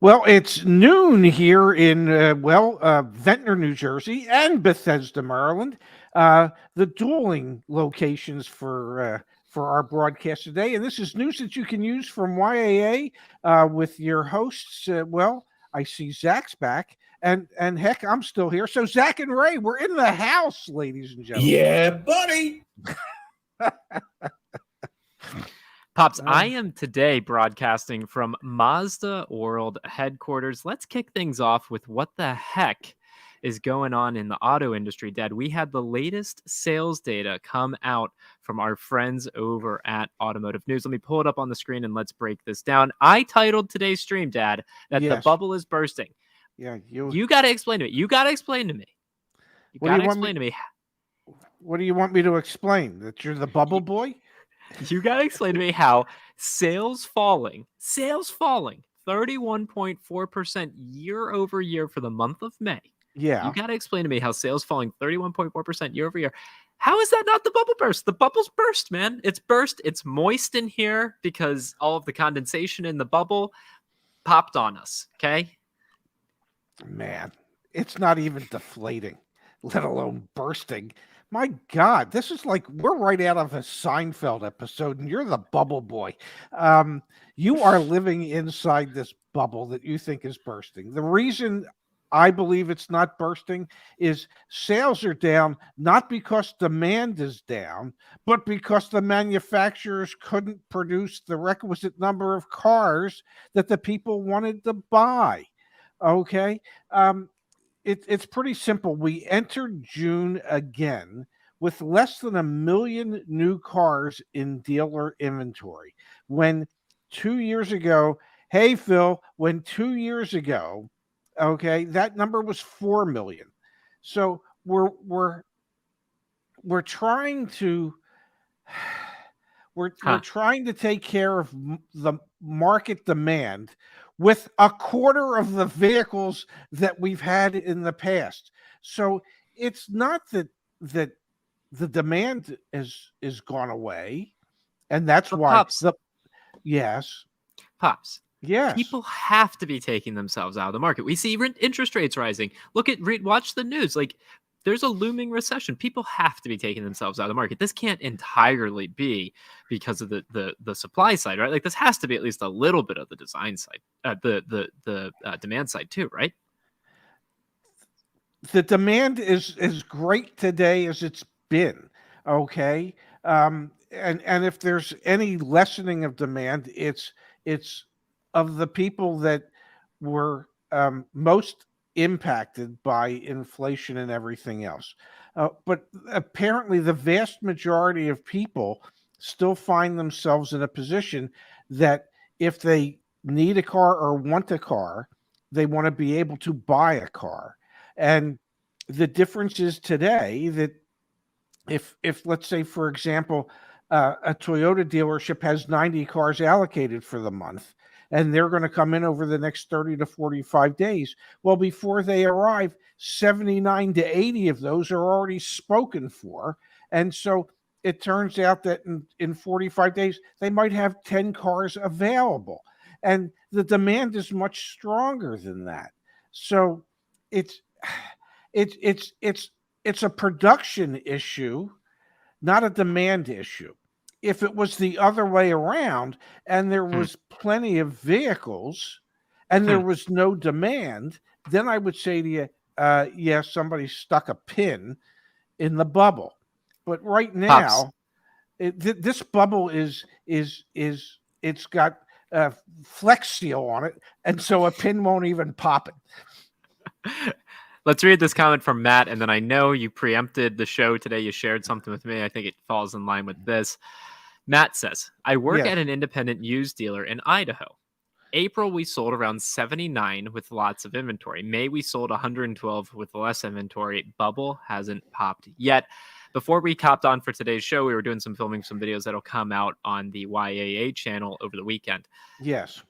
Well, it's noon here in Ventnor, New Jersey, and Bethesda, Maryland. The dueling locations for our broadcast today, and this is news that you can use from YAA with your hosts. I see Zach's back, and heck, I'm still here. So Zach and Ray, we're in the house, ladies and gentlemen. Yeah, buddy. Pops, I am today broadcasting from Mazda World headquarters. Let's kick things off with what the heck is going on in the auto industry, Dad. We had the latest sales data come out from our friends over at Automotive News. Let me pull it up on the screen and let's break this down. I titled today's stream, Dad, that the bubble is bursting. Yeah, you got to explain to me. You got to explain to me. You got to explain to me. What do you want me to explain? That you're the bubble boy? You got to explain to me how sales falling 31.4% year over year for the month of May. Yeah. You got to explain to me how sales falling 31.4% year over year. How is that not the bubble burst? The bubble's burst, man. It's burst. It's moist in here because all of the condensation in the bubble popped on us. Okay. Man, it's not even deflating, let alone bursting. My God, this is like we're right out of a Seinfeld episode, and you're the bubble boy. You are living inside this bubble that you think is bursting. The reason I believe it's not bursting is sales are down, not because demand is down, but because the manufacturers couldn't produce the requisite number of cars that the people wanted to buy. Okay. It's pretty simple. We entered June again with less than 1 million new cars in dealer inventory. When 2 years ago, hey Phil, okay, that number was 4 million. So we're trying to we're trying to take care of the market demand with a quarter of the vehicles that we've had in the past. So it's not that the demand is gone away, and that's why Pops, Pops. Yes. People have to be taking themselves out of the market. We see interest rates rising. Watch the news. Like, there's a looming recession. People have to be taking themselves out of the market. This can't entirely be because of the supply side, right? Like, this has to be at least a little bit of the design side, the demand side too, right? The demand is as great today as it's been. Okay, and if there's any lessening of demand, it's of the people that were most impacted by inflation and everything else. But apparently the vast majority of people still find themselves in a position that if they need a car or want a car, they want to be able to buy a car. And the difference is today that if let's say, for example, a Toyota dealership has 90 cars allocated for the month, and they're going to come in over the next 30 to 45 days. Well, before they arrive, 79 to 80 of those are already spoken for. And so it turns out that in 45 days, they might have 10 cars available. And the demand is much stronger than that. So it's a production issue, not a demand issue. If it was the other way around and there was plenty of vehicles and there was no demand, then I would say to you, somebody stuck a pin in the bubble. But right now, this bubble it's got Flex Seal on it, and so a pin won't even pop it. Let's read this comment from Matt, and then I know you preempted the show today. You shared something with me. I think it falls in line with this. Matt says, I work at an independent used dealer in Idaho. April, we sold around 79 with lots of inventory. May, we sold 112 with less inventory. Bubble hasn't popped yet. Before we hopped on for today's show, we were doing some videos that'll come out on the YAA channel over the weekend. Yes.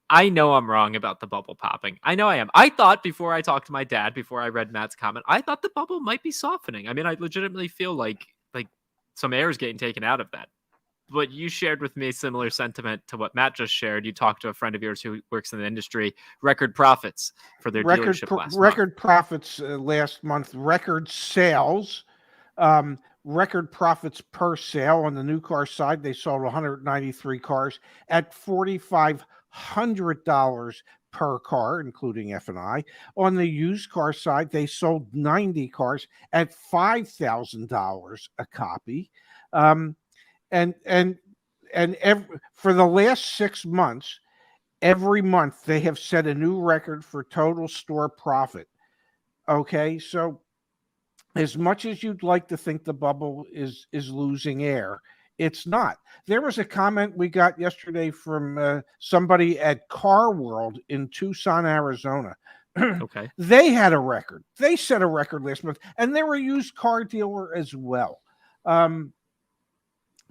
I know I'm wrong about the bubble popping. I know I am. I thought before I talked to my dad, before I read Matt's comment, I thought the bubble might be softening. I mean, I legitimately feel like some air is getting taken out of that. but you shared with me similar sentiment to what Matt just shared. You talked to a friend of yours who works in the industry, record profits for their dealership last month. Record profits last month, record sales, record profits per sale. On the new car side, they sold 193 cars at $4,500 per car, including F&I. On the used car side, they sold 90 cars at $5,000 a copy. And for the last 6 months, every month they have set a new record for total store profit. Okay, so as much as you'd like to think the bubble is losing air, it's not. There was a comment we got yesterday from somebody at Car World in Tucson, Arizona. Okay. They had a record. They set a record last month, and they were a used car dealer as well.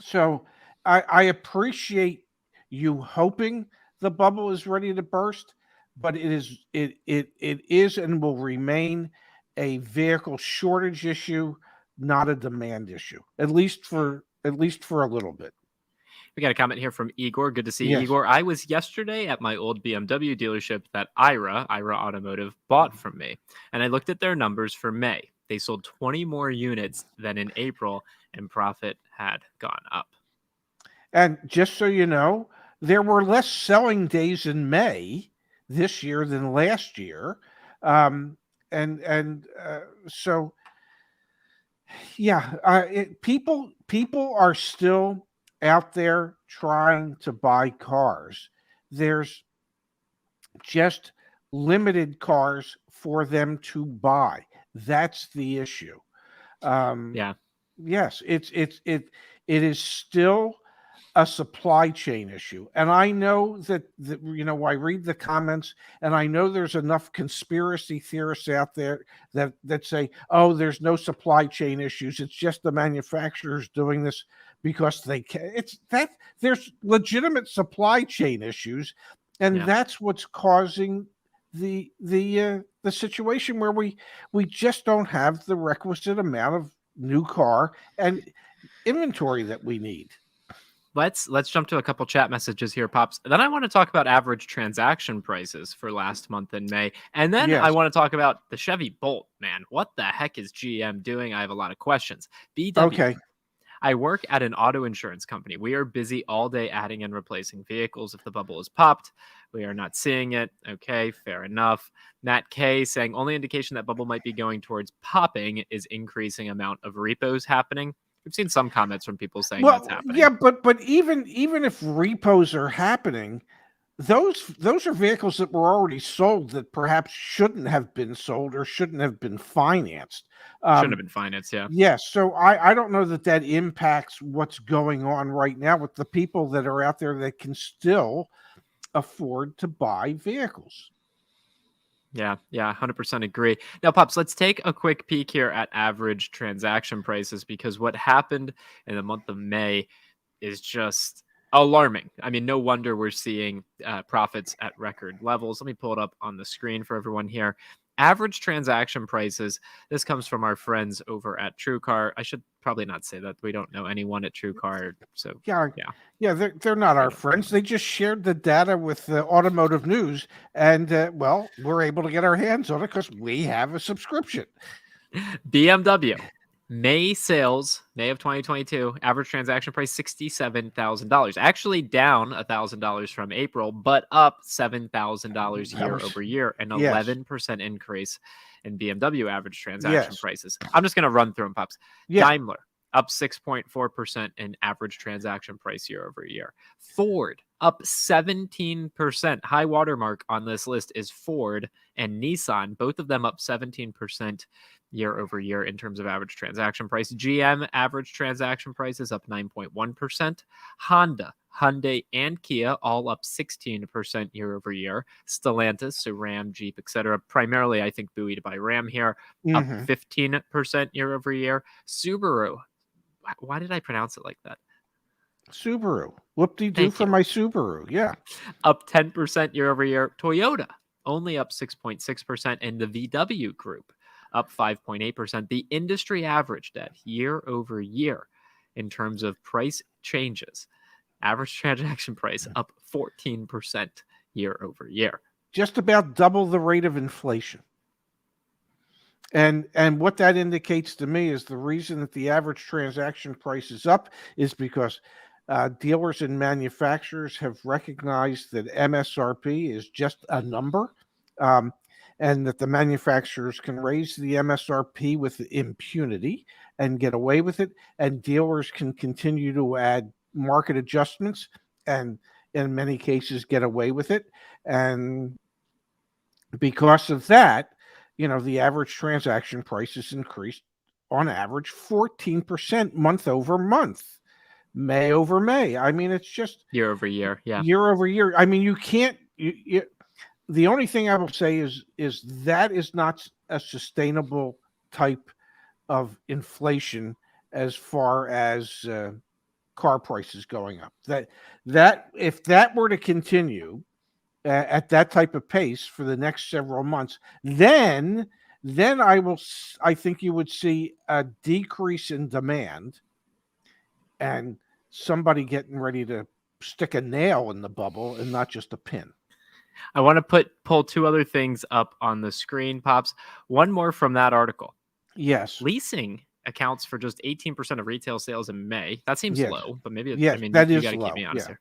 So I appreciate you hoping the bubble is ready to burst, but it is and will remain a vehicle shortage issue, not a demand issue, at least for a little bit. We got a comment here from Igor. Good to see Yes. Igor. I was yesterday at my old BMW dealership that Ira Automotive bought from me, and I looked at their numbers for May. They sold 20 more units than in April, and profit had gone up. And just so you know, there were less selling days in May this year than last year. So yeah, people are still out there trying to buy cars. There's just limited cars for them to buy. That's the issue. Yes, it is still a supply chain issue. And I know that, I read the comments, and I know there's enough conspiracy theorists out there that say, oh, there's no supply chain issues. It's just the manufacturers doing this because they can. It's that there's legitimate supply chain issues. And that's what's causing the situation where we just don't have the requisite amount of new car and inventory that we need. Let's jump to a couple chat messages here, Pops. Then I want to talk about average transaction prices for last month in May. And then I want to talk about the Chevy Bolt, man. What the heck is GM doing? I have a lot of questions. BW. Okay. I work at an auto insurance company. We are busy all day adding and replacing vehicles. If the bubble is popped, we are not seeing it. Okay, fair enough. Nat K saying only indication that bubble might be going towards popping is increasing amount of repos happening. We've seen some comments from people saying that's happening. Yeah, but even if repos are happening, those are vehicles that were already sold that perhaps shouldn't have been sold or shouldn't have been financed. Shouldn't have been financed, yeah. Yes, so I don't know that impacts what's going on right now with the people that are out there that can still afford to buy vehicles. Yeah, 100% agree. Now, Pops, let's take a quick peek here at average transaction prices, because what happened in the month of May is just alarming. I mean, no wonder we're seeing profits at record levels. Let me pull it up on the screen for everyone here. Average transaction prices. This comes from our friends over at TrueCar. I should probably not say that. We don't know anyone at TrueCar. So yeah, they're not our friends. They just shared the data with the Automotive News, and we're able to get our hands on it because we have a subscription. BMW. May sales, May of 2022, average transaction price $67,000. Actually down $1,000 from April, but up $7,000 year over year, an 11% increase in BMW average transaction prices. I'm just going to run through them, Pops. Daimler, up 6.4% in average transaction price year over year. Ford, up 17%. High watermark on this list is Ford and Nissan, both of them up 17% year over year in terms of average transaction price. GM average transaction price is up 9.1%. Honda, Hyundai, and Kia all up 16% year over year. Stellantis, so Ram, Jeep, etc., primarily I think buoyed by Ram here, up 15% year over year. Subaru, why did I pronounce it like that? Subaru, whoop-de-doo for my Subaru, yeah. Up 10% year over year. Toyota, only up 6.6%, and the VW group, up 5.8%. The industry average, Dad, year over year in terms of price changes. Average transaction price up 14% year over year. Just about double the rate of inflation. And what that indicates to me is the reason that the average transaction price is up is because dealers and manufacturers have recognized that MSRP is just a number, and that the manufacturers can raise the MSRP with impunity and get away with it, and dealers can continue to add market adjustments and in many cases get away with it. And because of that, the average transaction price has increased on average 14% month over month, May over May. I mean, it's just year over year. Yeah. Year over year. I mean, you can't, the only thing I will say is that is not a sustainable type of inflation as far as car prices going up. That if that were to continue at that type of pace for the next several months, then I think you would see a decrease in demand and somebody getting ready to stick a nail in the bubble and not just a pin. I want to pull two other things up on the screen, Pops. One more from that article. Yes. Leasing accounts for just 18% of retail sales in May. That seems low, but maybe yes, I mean, that you is got to low. keep me honest here.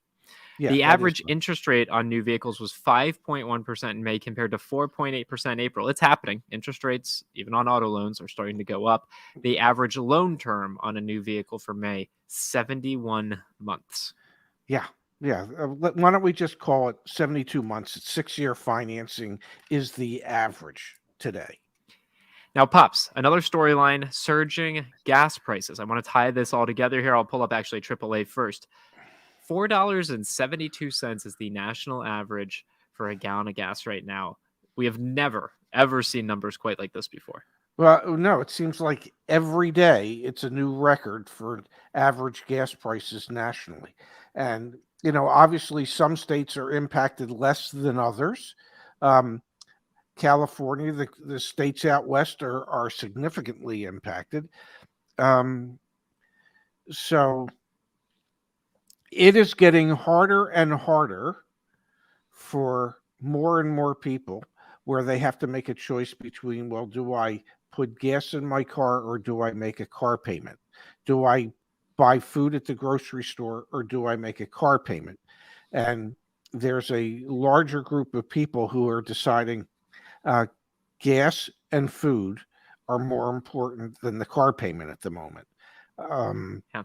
Yeah, the average interest rate on new vehicles was 5.1% in May compared to 4.8% April. It's happening. Interest rates, even on auto loans, are starting to go up. The average loan term on a new vehicle for May, 71 months. Yeah. Yeah. Why don't we just call it 72 months? 6-year financing is the average today. Now, Pops, another storyline, surging gas prices. I want to tie this all together here. I'll pull up actually AAA first. $4.72 is the national average for a gallon of gas right now. We have never, ever seen numbers quite like this before. Well, no, it seems like every day it's a new record for average gas prices nationally. And, obviously some states are impacted less than others. California, the states out west are significantly impacted. So it is getting harder and harder for more and more people where they have to make a choice between, well, do I put gas in my car or do I make a car payment? Do I buy food at the grocery store or do I make a car payment? And there's a larger group of people who are deciding gas and food are more important than the car payment at the moment. Yeah.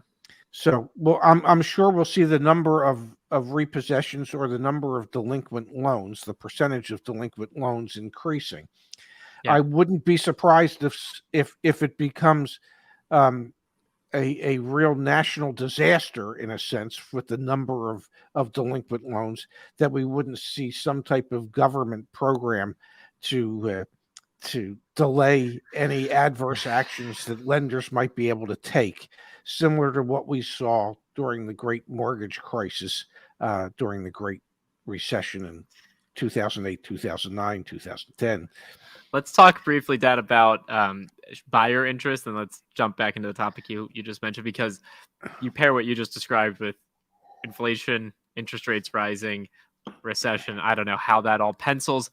So, well, I'm sure we'll see the number of repossessions or the number of delinquent loans, the percentage of delinquent loans increasing. Yeah. I wouldn't be surprised if it becomes a real national disaster in a sense with the number of delinquent loans, that we wouldn't see some type of government program to delay any adverse actions that lenders might be able to take, similar to what we saw during the Great Mortgage Crisis, during the Great Recession in 2008, 2009, 2010. Let's talk briefly, Dad, about buyer interest, and let's jump back into the topic you just mentioned, because you pair what you just described with inflation, interest rates rising, recession. I don't know how that all pencils,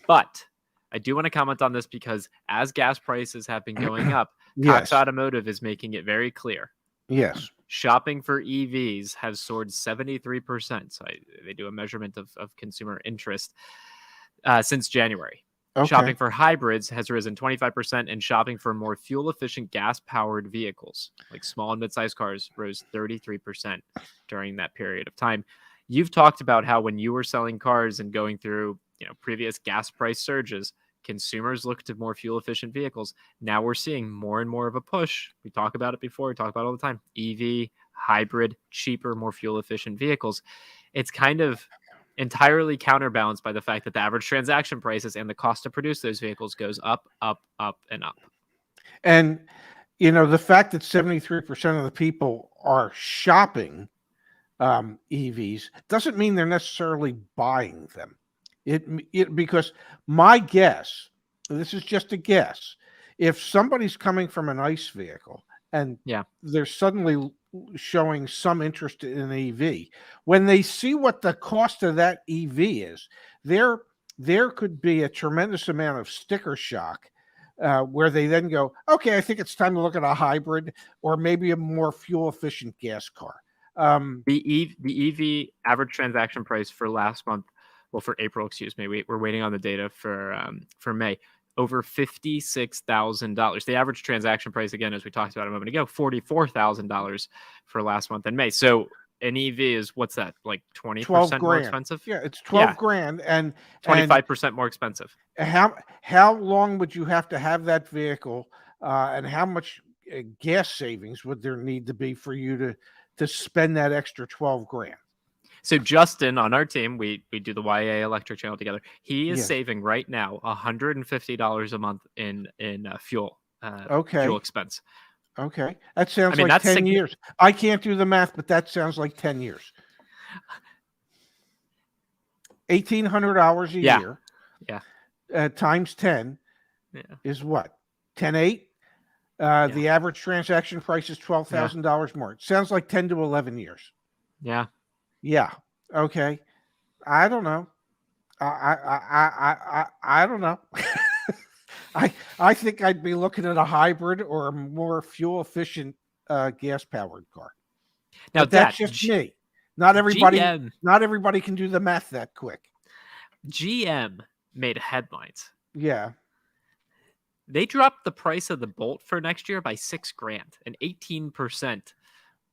but I do want to comment on this because as gas prices have been going up, Yes. Cox Automotive is making it very clear. Yes. Shopping for EVs has soared 73%. So they do a measurement of consumer interest since January. Okay. Shopping for hybrids has risen 25%, and shopping for more fuel-efficient gas-powered vehicles, like small and mid-sized cars, rose 33% during that period of time. You've talked about how when you were selling cars and going through previous gas price surges, consumers look to more fuel-efficient vehicles. Now we're seeing more and more of a push. We talk about it before. We talk about it all the time. EV, hybrid, cheaper, more fuel-efficient vehicles. It's kind of entirely counterbalanced by the fact that the average transaction prices and the cost to produce those vehicles goes up, up, up, and up. And, the fact that 73% of the people are shopping EVs doesn't mean they're necessarily buying them. Because my guess, this is just a guess, if somebody's coming from an ICE vehicle and they're suddenly showing some interest in an EV. When they see what the cost of that EV is, there could be a tremendous amount of sticker shock, where they then go, okay, I think it's time to look at a hybrid or maybe a more fuel efficient gas car. The EV average transaction price for last month, well, for April, excuse me, we're waiting on the data for May. Over $56,000. The average transaction price, again, as we talked about a moment ago, $44,000 for last month in May. So an EV is, what's that, like 20% more expensive? Yeah, it's 12 grand, and 25% more expensive. How long would you have to have that vehicle, and how much gas savings would there need to be for you to spend that extra 12 grand? So Justin on our team, we do the YA Electric channel together. He is Yes. saving right now $150 a month in fuel fuel expense. Okay, that sounds mean, like that's 10 years. I can't do the math, but that sounds like 10 years. $1,800 a year. Yeah. Times 10 is what? 10.8. The average transaction price is $12,000 more. It sounds like 10 to 11 years. Yeah. Yeah. Okay. I don't know. I don't know. I think I'd be looking at a hybrid or a more fuel efficient gas powered car. Now but that's just me. Not everybody can do the math that quick. GM made headlines. Yeah. They dropped the price of the Bolt for next year by $6,000, an 18%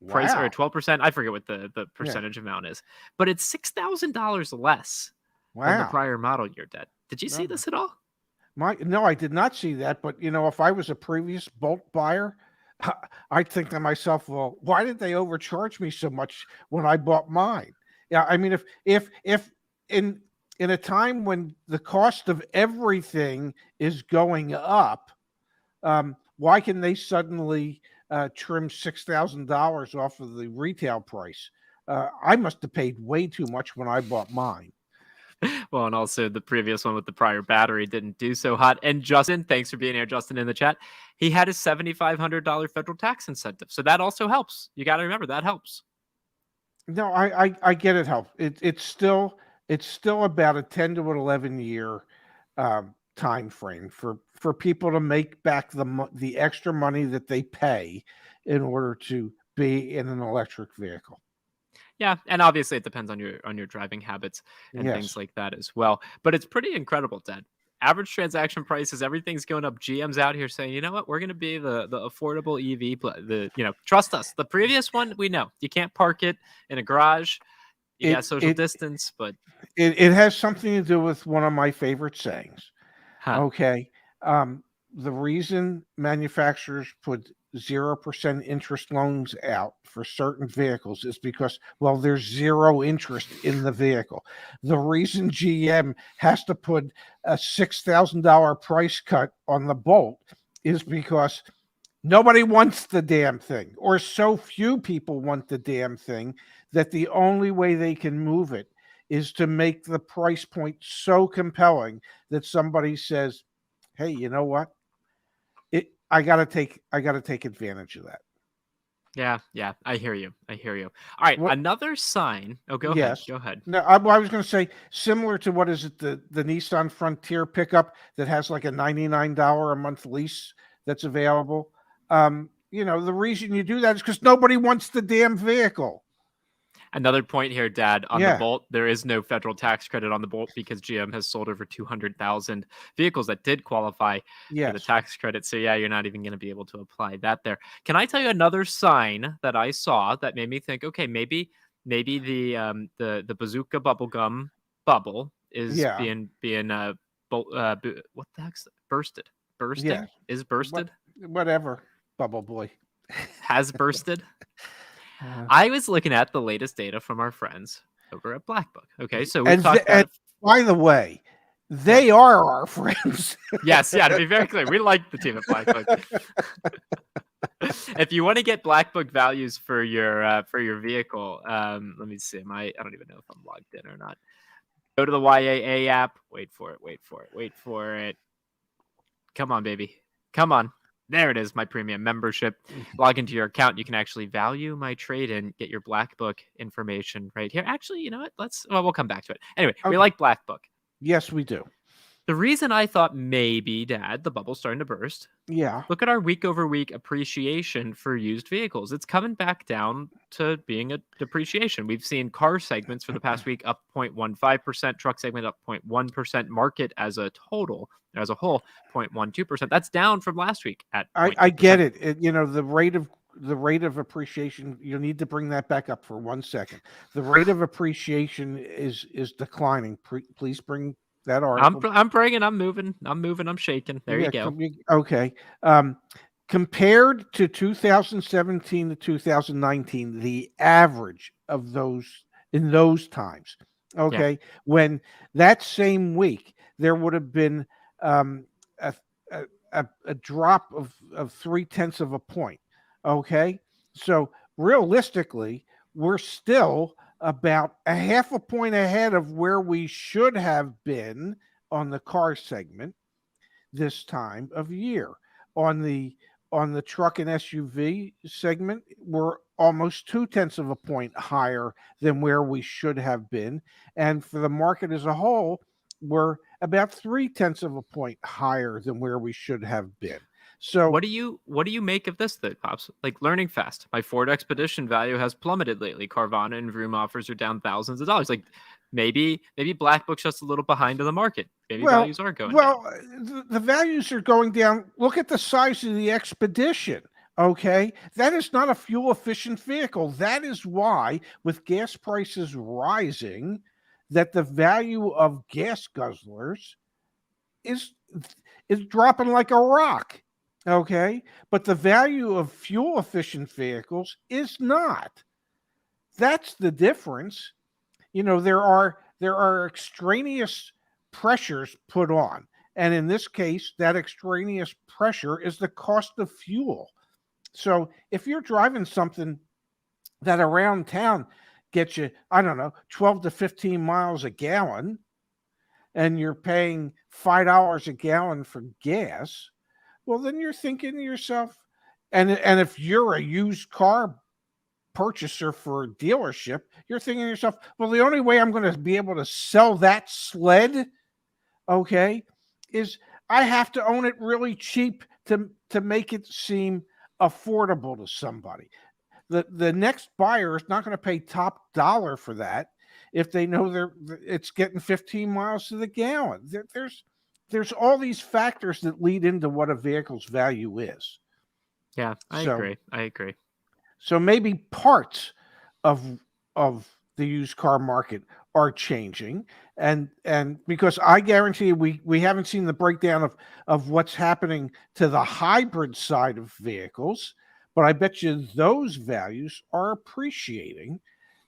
price, or 12%. I forget what the percentage amount is, but it's $6,000 less than the prior model year. Did you see this at all? No, I did not see that. But if I was a previous Bolt buyer, I'd think to myself, well, why did they overcharge me so much when I bought mine? Yeah, I mean, if in a time when the cost of everything is going up, why can they suddenly trim $6,000 off of the retail price? I must have paid way too much when I bought mine. Well, and also the previous one with the prior battery didn't do so hot. And Justin, thanks for being here, Justin, in the chat. He had a $7,500 federal tax incentive. So that also helps. You got to remember that helps. No, I get it helps. It's still about a 10 to 11 year time frame for people to make back the extra money that they pay in order to be in an electric vehicle. Yeah, and obviously it depends on your driving habits and things like that as well. But it's pretty incredible, Dad. Average transaction prices, everything's going up. GM's out here saying, you know what, we're going to be the affordable EV. Trust us. The previous one, we know you can't park it in a garage. You got social distance, but it has something to do with one of my favorite sayings. Huh. Okay, the reason manufacturers put 0% interest loans out for certain vehicles is because, well, there's zero interest in the vehicle. The reason GM has to put a $6,000 price cut on the Bolt is because nobody wants the damn thing, or so few people want the damn thing that the only way they can move it is to make the price point so compelling that somebody says, hey, you know what? I gotta take advantage of that. Yeah, I hear you. All right, another sign. Oh, go ahead. Go ahead. No, I was going to say, similar to what is it, the Nissan Frontier pickup that has like a $99 a month lease that's available. The reason you do that is because nobody wants the damn vehicle. Another point here, Dad, on the Bolt, there is no federal tax credit on the Bolt because GM has sold over 200,000 vehicles that did qualify for the tax credit. So yeah, you're not even going to be able to apply that there. Can I tell you another sign that I saw that made me think, okay, maybe the bazooka bubblegum bubble is being what the heck's bursted? Bursting? Is bursted? Whatever, bubble boy. Has bursted. I was looking at the latest data from our friends over at Black Book. Okay, so we talked about. By the way, they are our friends. Yes, to be very clear, we like the team at Black Book. If you want to get Black Book values for your vehicle, let me see. I don't even know if I'm logged in or not. Go to the YAA app. Wait for it. Come on, baby. Come on. There it is, my premium membership. Log into your account. You can actually value my trade and get your Black Book information right here. Actually, you know what? We'll come back to it. Anyway, we Okay. like Black Book. Yes, we do. The reason I thought maybe, Dad, the bubble's starting to burst. Yeah. Look at our week over week appreciation for used vehicles. It's coming back down to being a depreciation. We've seen car segments for the past week up 0.15%, truck segment up 0.1%, market as a total, as a whole, 0.12%. That's down from last week at 0.2%. I get it. You know, the rate of appreciation, you need to bring that back up for 1 second. The rate of appreciation is declining. Please bring that article. I'm bringing, I'm moving, I'm shaking. There you go. Okay. Compared to 2017 to 2019, the average of those in those times, okay, when that same week there would have been a, a drop of 0.3 of a point, okay, so realistically, we're still about a 0.5 point ahead of where we should have been on the car segment this time of year. On the truck and SUV segment, we're almost 0.2 of a point higher than where we should have been. And for the market as a whole, we're about 0.3 of a point higher than where we should have been. So what do you make of this, though, Pops? Like, learning fast. My Ford Expedition value has plummeted lately. Carvana and Vroom offers are down thousands of dollars. Like, maybe Black Book's just a little behind in the market. Maybe values are going down. The values are going down. Look at the size of the Expedition. Okay, that is not a fuel efficient vehicle. That is why, with gas prices rising, that the value of gas guzzlers is dropping like a rock. Okay, but the value of fuel efficient vehicles is not. That's the difference. You know, there are extraneous pressures put on, and in this case, that extraneous pressure is the cost of fuel. So if you're driving something that around town gets you, I don't know, 12 to 15 miles a gallon, and you're paying $5 a gallon for gas, well, then you're thinking to yourself, and if you're a used car purchaser for a dealership, you're thinking to yourself, well, the only way I'm going to be able to sell that sled, okay, is I have to own it really cheap to make it seem affordable to somebody. The next buyer is not going to pay top dollar for that if they know it's getting 15 miles to the gallon. There's all these factors that lead into what a vehicle's value is. Yeah, I agree. So maybe parts of the used car market are changing, and because I guarantee we haven't seen the breakdown of what's happening to the hybrid side of vehicles, but I bet you those values are appreciating,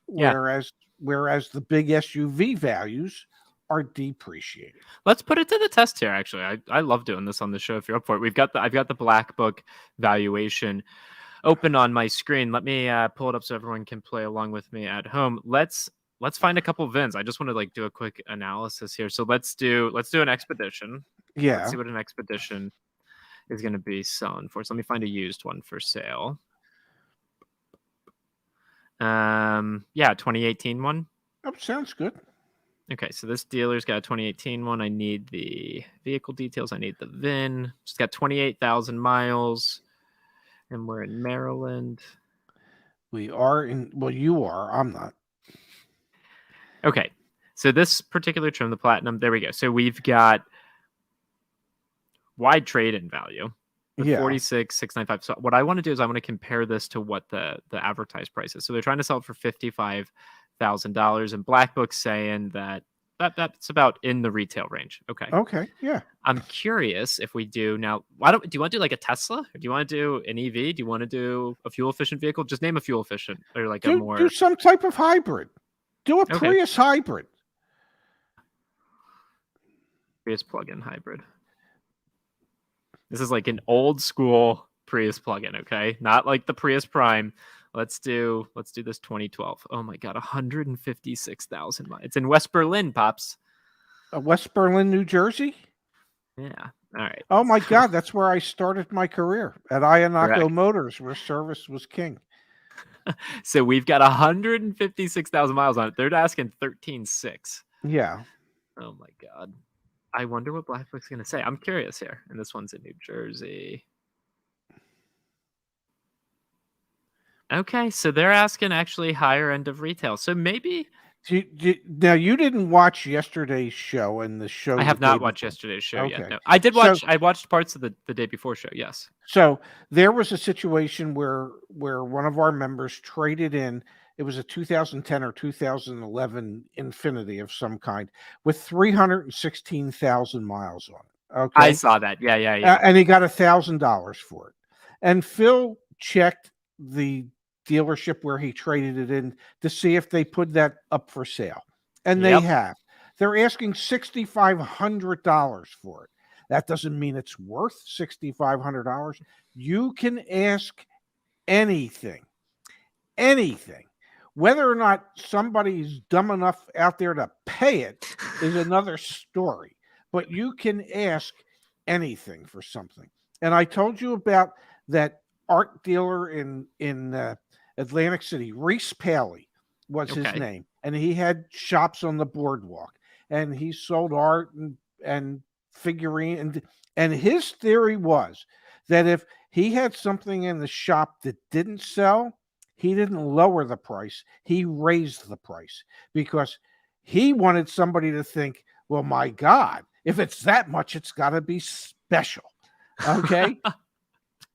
whereas the big SUV values are depreciating. Let's put it to the test here. Actually, I love doing this on the show. If you're up for it, I've got the Black Book valuation open on my screen. Let me pull it up so everyone can play along with me at home. Let's find a couple VINs. I just want to do a quick analysis here. So let's do an Expedition. Yeah. Let's see what an Expedition is going to be selling for. So let me find a used one for sale. 2018 one. Oh, sounds good. Okay, so this dealer's got a 2018 one. I need the vehicle details. I need the VIN. It's got 28,000 miles, and we're in Maryland. We are in. Well, you are. I'm not. Okay, so this particular trim, the Platinum. There we go. So we've got wide trade-in value. 46,695. So what I want to do is I want to compare this to what the advertised price is. So they're trying to sell it for $55,000, and Black Book's saying that's about in the retail range. Okay. Yeah. I'm curious if we do now. Do you want to do like a Tesla, or do you want to do an EV? Do you want to do a fuel efficient vehicle? Just name a fuel efficient, or like do some type of hybrid. Do a Prius hybrid. Prius plug-in hybrid. This is like an old school Prius plug-in, okay? Not like the Prius Prime. Let's do this 2012. Oh my god, 156,000 miles. It's in West Berlin, Pops. West Berlin, New Jersey? Yeah. All right. Oh my So, God, that's where I started my career at Iannaco correct. Motors, where service was king. So we've got 156,000 miles on it. They're asking 13.6. Yeah. Oh my God. I wonder what Black Book's going to say. I'm curious here. And this one's in New Jersey. Okay, so they're asking actually higher end of retail. So maybe Now you didn't watch yesterday's show and the I show the have day not watched before. yesterday's show yet. Okay. No, I did So watch. I watched parts of the day before show. Yes. so there was a situation where one of our members traded in. It was a 2010 or 2011 Infinity of some kind with 316,000 miles on it. I Okay. saw that. Yeah. And he got $1,000 for it. And Phil checked the dealership where he traded it in to see if they put that up for sale, and they Yep. have. They're asking $6,500 for it. That doesn't mean it's worth $6,500. You can ask anything, anything. Whether or not somebody's dumb enough out there to pay it is another story. But you can ask anything for something. And I told you about that art dealer in Atlantic City. Reese Paley was his Okay. name, and he had shops on the boardwalk, and he sold art and figurine. And his theory was that if he had something in the shop that didn't sell, he didn't lower the price, he raised the price, because he wanted somebody to think, well, my God, if it's that much, it's got to be special. Okay.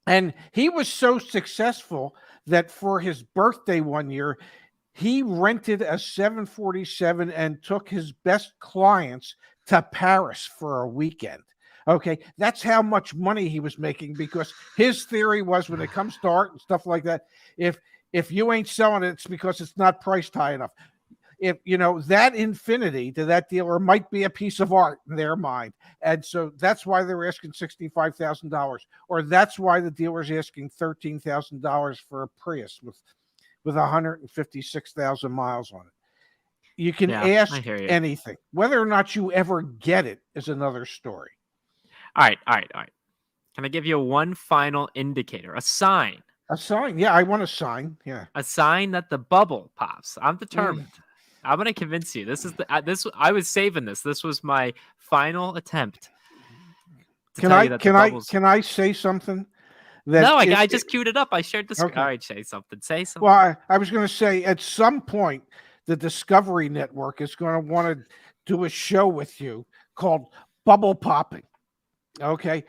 And he was so successful that for his birthday one year, he rented a 747 and took his best clients to Paris for a weekend. Okay, that's how much money he was making, because his theory was, when it comes to art and stuff like that, if you ain't selling it, it's because it's not priced high enough. If you know, that Infinity to that dealer might be a piece of art in their mind, and so that's why they're asking $65,000, or that's why the dealer's asking $13,000 for a Prius with 156,000 miles on it. You can Yeah, I ask hear you. anything. Whether or not you ever get it is another story. All right. Can I give you one final indicator, a sign? A sign, yeah, I want a sign, yeah. A sign that the bubble pops. I'm determined. I'm going to convince you. This is this. I was saving this. This was my final attempt to Can tell I you that the can I bubbles. can I say something? That No, I just queued it up. I shared the screen. Okay. All right, say something. Say something. Well, I was going to say, at some point, the Discovery Network is going to want to do a show with you called Bubble Popping. Okay,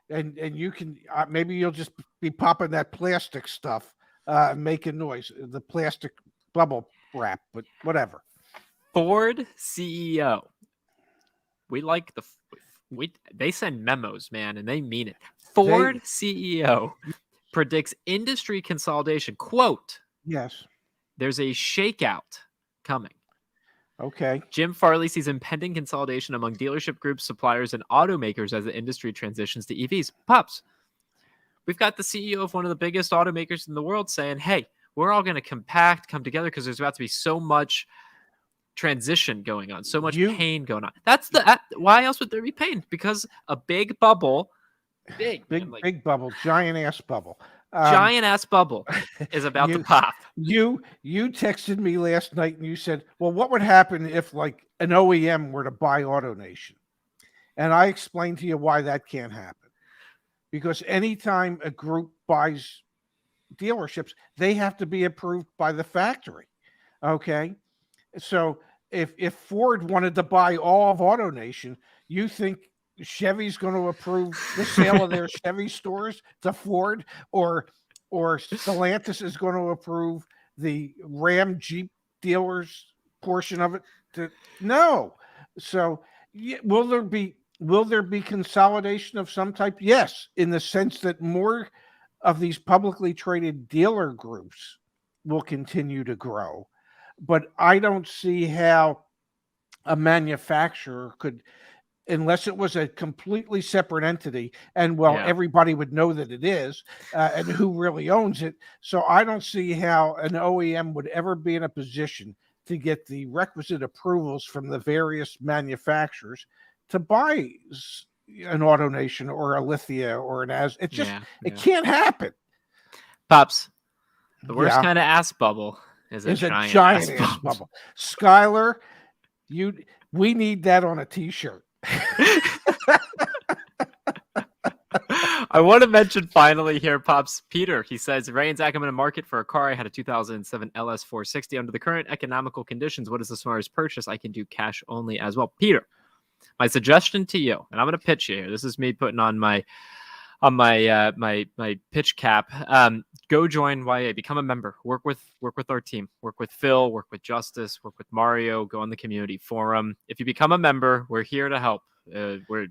and you can maybe you'll just be popping that plastic stuff, making noise, the plastic bubble wrap, but whatever. Ford CEO. We like they send memos, man, and they mean it. Ford CEO predicts industry consolidation. Quote, yes, there's a shakeout coming. Okay. Jim Farley sees impending consolidation among dealership groups, suppliers, and automakers as the industry transitions to EVs. Pops, we've got the CEO of one of the biggest automakers in the world saying, hey, we're all going to come together because there's about to be so much transition going on, so much pain going on. That's why else would there be pain? Because a big bubble, big bubble, giant ass bubble. Giant ass bubble is about to pop. You texted me last night and you said, well, what would happen if like an OEM were to buy AutoNation? And I explained to you why that can't happen. Because anytime a group buys dealerships, they have to be approved by the factory. Okay. So if Ford wanted to buy all of AutoNation, you think Chevy's going to approve the sale of their Chevy stores to Ford, or Stellantis is going to approve the Ram Jeep dealers portion of it? No. So will there be consolidation of some type? Yes, in the sense that more of these publicly traded dealer groups will continue to grow. But I don't see how a manufacturer could, unless it was a completely separate entity, and everybody would know that it is, and who really owns it. So I don't see how an OEM would ever be in a position to get the requisite approvals from the various manufacturers to buy an AutoNation or a Lithia or an As. It just Yeah. it can't happen. Pops, the worst Yeah, kind of ass bubble is a is a giant ass giant ass bubble. bubble. Skylar, we need that on a T-shirt. I want to mention finally here, Pops, Peter. He says, Ray and Zach, I'm in a market for a car. I had a 2007 LS 460. Under the current economical conditions, what is the smartest purchase? I can do cash only as well. Peter, my suggestion to you, and I'm going to pitch you here. This is me putting on my my pitch cap. Go join YA, become a member, work with our team, work with Phil, work with Justice, work with Mario, go on the community forum. If you become a member, we're here to help. We're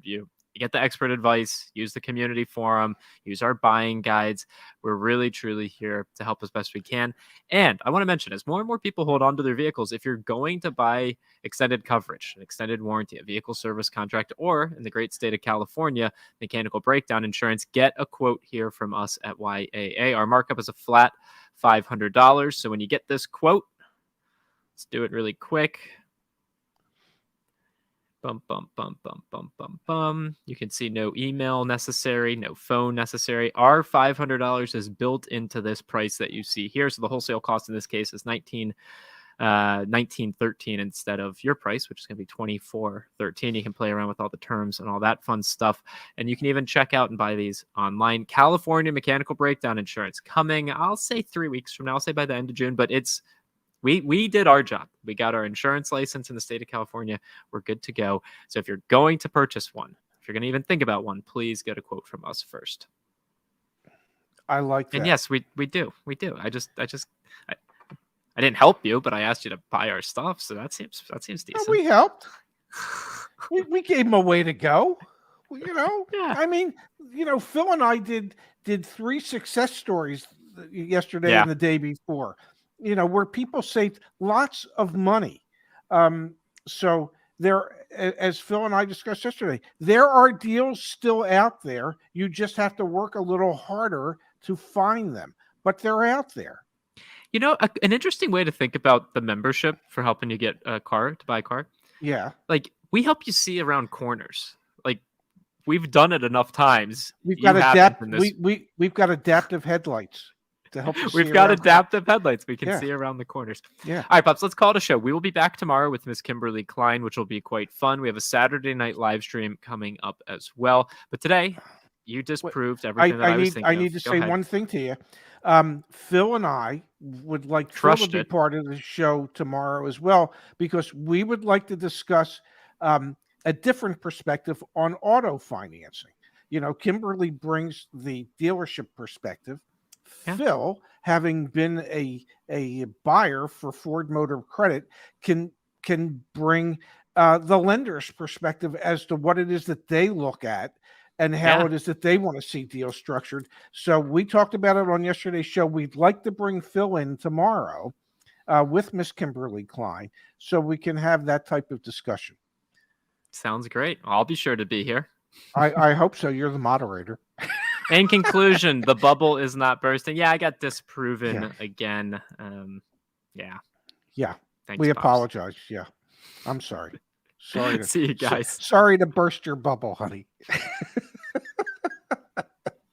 you get the expert advice, use the community forum, use our buying guides. We're really, truly here to help as best we can. And I want to mention, as more and more people hold on to their vehicles, if you're going to buy extended coverage, an extended warranty, a vehicle service contract, or in the great state of California, mechanical breakdown insurance, get a quote here from us at YAA. Our markup is a flat $500. So when you get this quote, let's do it really quick. Bum, bum, bum, bum, bum, bum, bum. You can see no email necessary, no phone necessary. Our $500 is built into this price that you see here. So the wholesale cost in this case is $19.13 instead of your price, which is going to be $24.13. You can play around with all the terms and all that fun stuff. And you can even check out and buy these online. California mechanical breakdown insurance coming, I'll say 3 weeks from now. I'll say by the end of June, but it's we did our job. We got our insurance license in the state of California. We're good to go. So if you're going to purchase one, if you're going to even think about one, please get a quote from us first. I like that. And yes, we do. We do. I didn't help you, but I asked you to buy our stuff, so that seems decent. Oh, we helped. we gave him a way to go. Yeah. I mean, Phil and I did 3 success stories yesterday and the day before. Where people saved lots of money. So there, as Phil and I discussed yesterday, there are deals still out there. You just have to work a little harder to find them, but they're out there. An interesting way to think about the membership for helping you get a car, to buy a car. Yeah. Like, we help you see around corners. Like, we've done it enough times. We've got we've got adaptive headlights to help us. We've got adaptive headlights. We can see around the corners. Yeah. All right, Pops, let's call it a show. We will be back tomorrow with Miss Kimberly Klein, which will be quite fun. We have a Saturday night live stream coming up as well. But today, you disproved everything that I was thinking I need to say one thing to you. Phil and I would like Phil to be part of the show tomorrow as well, because we would like to discuss a different perspective on auto financing. Kimberly brings the dealership perspective. Yeah. Phil, having been a buyer for Ford Motor Credit, can bring the lender's perspective as to what it is that they look at and how it is that they want to see deals structured. So we talked about it on yesterday's show. We'd like to bring Phil in tomorrow with Miss Kimberly Klein so we can have that type of discussion. Sounds great. I'll be sure to be here. I hope so. You're the moderator. In conclusion, the bubble is not bursting. Yeah, I got disproven again. Yeah. Thanks, we apologize. Yeah. I'm sorry. Sorry to see you guys. Sorry to burst your bubble, honey.